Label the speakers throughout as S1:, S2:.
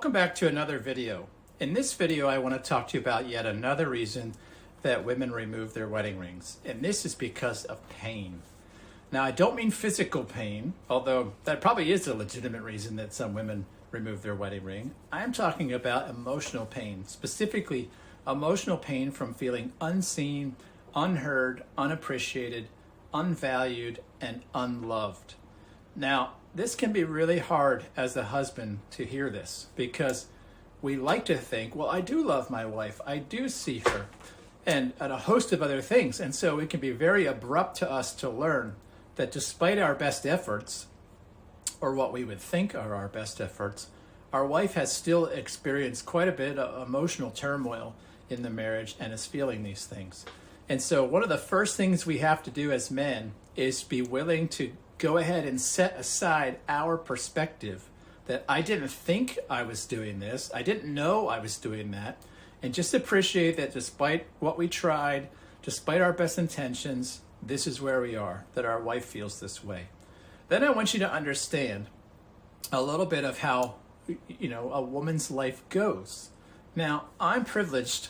S1: Welcome back to another video. In this video, I want to talk to you about yet another reason that women remove their wedding rings. And this is because of pain. Now, I don't mean physical pain, although that probably is a legitimate reason that some women remove their wedding ring. I'm talking about emotional pain, specifically emotional pain from feeling unseen, unheard, unappreciated, unvalued, and unloved. Now, this can be really hard as a husband to hear this because we like to think, well, I do love my wife, I do see her, and a host of other things. And so it can be very abrupt to us to learn that despite our best efforts, or what we would think are our best efforts, our wife has still experienced quite a bit of emotional turmoil in the marriage and is feeling these things. And so one of the first things we have to do as men is be willing to go ahead and set aside our perspective that I didn't think I was doing this, I didn't know I was doing that, and just appreciate that despite what we tried, despite our best intentions, this is where we are, that our wife feels this way. Then I want you to understand a little bit of how, a woman's life goes. Now, I'm privileged,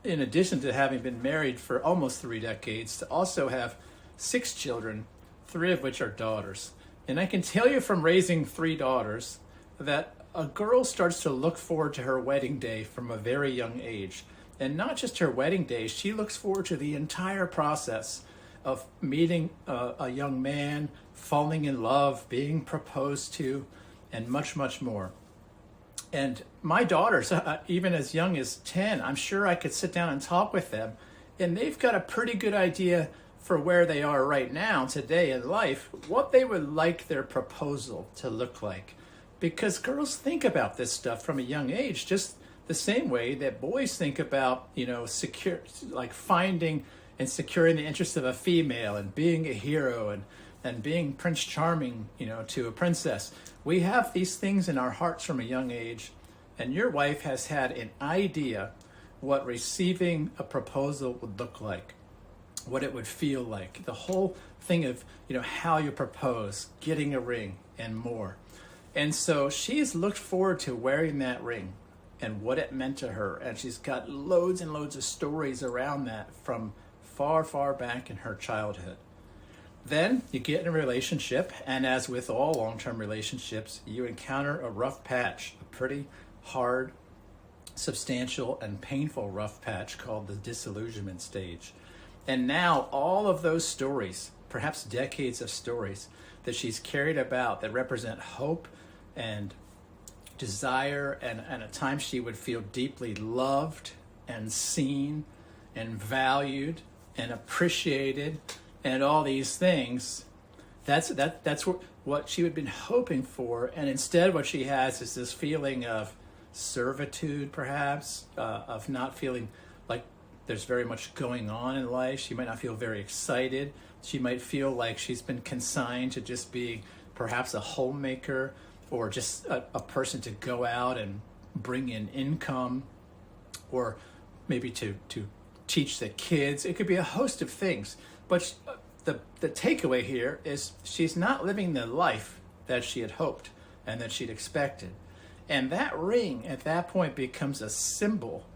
S1: in addition to having been married for almost 3 decades, to also have 6 children, 3 of which are daughters. And I can tell you from raising 3 daughters that a girl starts to look forward to her wedding day from a very young age. And not just her wedding day, she looks forward to the entire process of meeting a young man, falling in love, being proposed to, and much, much more. And my daughters, even as young as 10, I'm sure I could sit down and talk with them, and they've got a pretty good idea for where they are right now, today in life, what they would like their proposal to look like. Because girls think about this stuff from a young age, just the same way that boys think about, finding and securing the interest of a female and being a hero and being Prince Charming, to a princess. We have these things in our hearts from a young age, and your wife has had an idea what receiving a proposal would look like, what it would feel like, the whole thing of, how you propose, getting a ring, and more. And so she's looked forward to wearing that ring and what it meant to her. And she's got loads and loads of stories around that from far, far back in her childhood. Then you get in a relationship, and as with all long-term relationships, you encounter a rough patch, a pretty hard, substantial, and painful rough patch called the disillusionment stage. And now all of those stories, perhaps decades of stories that she's carried about that represent hope and desire, and at times she would feel deeply loved and seen and valued and appreciated and all these things, that's what she had been hoping for. And instead what she has is this feeling of servitude, perhaps, of not feeling like there's very much going on in life. She might not feel very excited. She might feel like she's been consigned to just being perhaps a homemaker, or just a person to go out and bring in income, or maybe to teach the kids. It could be a host of things. But the takeaway here is she's not living the life that she had hoped and that she'd expected. And that ring at that point becomes a symbol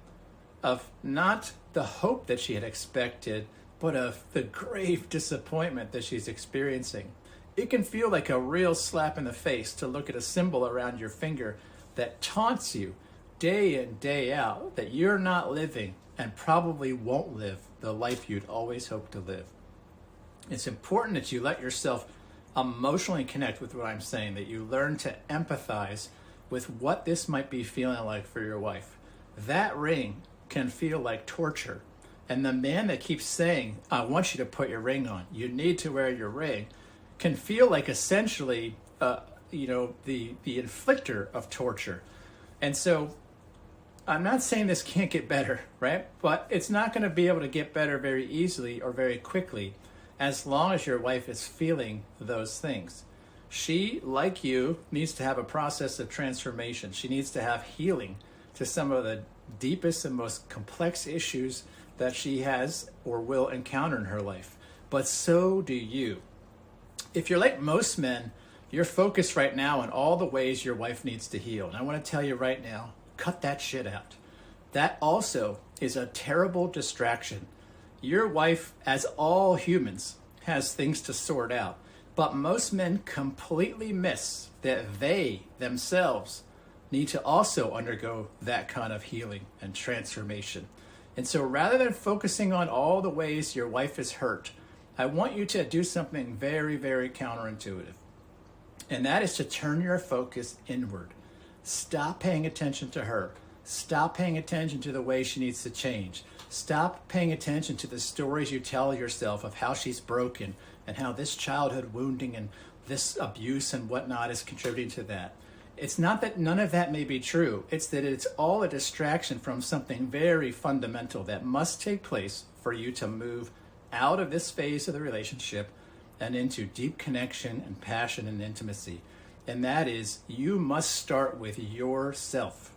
S1: of not the hope that she had expected, but of the grave disappointment that she's experiencing. It can feel like a real slap in the face to look at a symbol around your finger that taunts you day in, day out that you're not living and probably won't live the life you'd always hoped to live. It's important that you let yourself emotionally connect with what I'm saying, that you learn to empathize with what this might be feeling like for your wife. That ring can feel like torture. And the man that keeps saying, I want you to put your ring on, you need to wear your ring, can feel like essentially, the inflictor of torture. And so I'm not saying this can't get better, right? But it's not going to be able to get better very easily or very quickly as long as your wife is feeling those things. She, like you, needs to have a process of transformation. She needs to have healing to some of the deepest and most complex issues that she has or will encounter in her life. But so do you. If you're like most men, You're focused right now on all the ways your wife needs to heal. And I want to tell you right now, cut that shit out. That also is a terrible distraction. Your wife, as all humans, has things to sort out. But most men completely miss that they themselves need to also undergo that kind of healing and transformation. And so rather than focusing on all the ways your wife is hurt, I want you to do something very, very counterintuitive. And that is to turn your focus inward. Stop paying attention to her. Stop paying attention to the way she needs to change. Stop paying attention to the stories you tell yourself of how she's broken and how this childhood wounding and this abuse and whatnot is contributing to that. It's not that none of that may be true. It's that it's all a distraction from something very fundamental that must take place for you to move out of this phase of the relationship and into deep connection and passion and intimacy. And that is, you must start with yourself.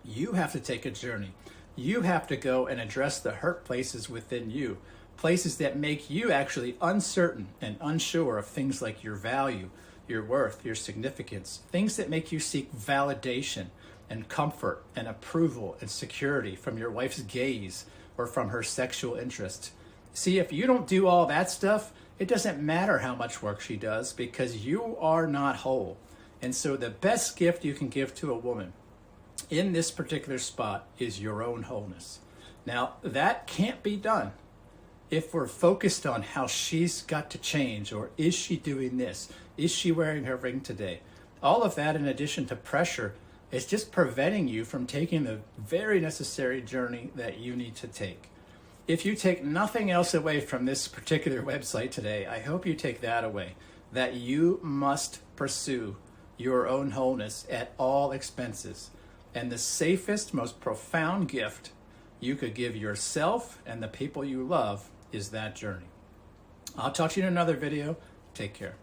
S1: You have to take a journey. You have to go and address the hurt places within you, places that make you actually uncertain and unsure of things like your value, your worth, your significance, things that make you seek validation and comfort and approval and security from your wife's gaze or from her sexual interest. See, if you don't do all that stuff, it doesn't matter how much work she does because you are not whole. And so the best gift you can give to a woman in this particular spot is your own wholeness. Now, that can't be done if we're focused on how she's got to change, or is she doing this? Is she wearing her ring today? All of that, in addition to pressure, is just preventing you from taking the very necessary journey that you need to take. If you take nothing else away from this particular website today, I hope you take that away, that you must pursue your own wholeness at all expenses. And the safest, most profound gift you could give yourself and the people you love is that journey. I'll talk to you in another video. Take care.